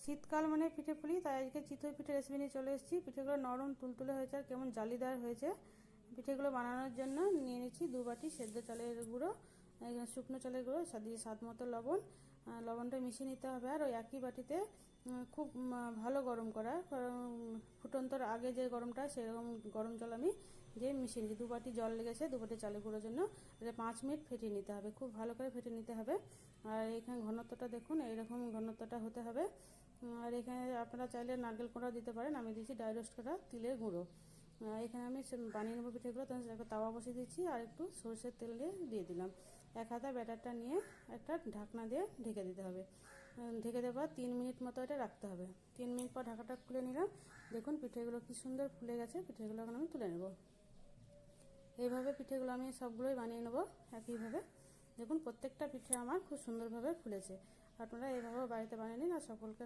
শীতকাল মানে পিঠে পুলি, তাই আজকে চিতই পিঠে রেসিপি নিয়ে চলে এসেছি। পিঠেগুলো নরম তুলতুলে হয়েছে আর কেমন জালিদার হয়েছে। পিঠেগুলো বানানোর জন্য নিয়ে নিচ্ছি 2 বাটি সেদ্ধ চালের গুঁড়ো, শুকনো চালের গুঁড়ো, দিয়ে স্বাদ মতো লবণ। লবণটা মিশিয়ে নিতে হবে। আর ওই একই বাটিতে খুব ভালো গরম করা, ফুটন্তর আগে যে গরমটা, সেরকম গরম জল আমি দিয়ে মিশিয়ে নিচ্ছি। 2 বাটি জল লেগেছে 2 বাটি চালের গুঁড়োর জন্য। এটা 5 মিনিট ফেটিয়ে নিতে হবে, খুব ভালো করে ফেটিয়ে নিতে হবে। আর এখানে ঘনত্বটা দেখুন, এইরকম ঘনত্বটা হতে হবে। আর এখানে আপনারা চাইলে নারকেল কোড়াও দিতে পারেন, আমি দিচ্ছি ড্রাই রোস্ট করা তিলের গুঁড়ো। এখানে আমি বানিয়ে নেবো পিঠেগুলো, তখন একটা তাওয়া বসিয়ে দিচ্ছি আর একটু সরষের তেল দিয়ে দিলাম। এক হাতা ব্যাটারটা নিয়ে একটা ঢাকনা দিয়ে ঢেকে দিতে হবে। ঢেকে দেওয়ার 3 মিনিট মতো এটা রাখতে হবে। 3 মিনিট পর ঢাকাটা খুলে নিলাম। দেখুন পিঠেগুলো কি সুন্দর ফুলে গেছে। পিঠেগুলো এখন আমি তুলে নেব। এইভাবে পিঠেগুলো আমি সবগুলোই বানিয়ে নেব একইভাবে। দেখুন প্রত্যেকটা পিঠে আমার খুব সুন্দরভাবে ফুলেছে। আপনারা এইভাবে বাড়িতে বানিয়ে নিন আর সকলকে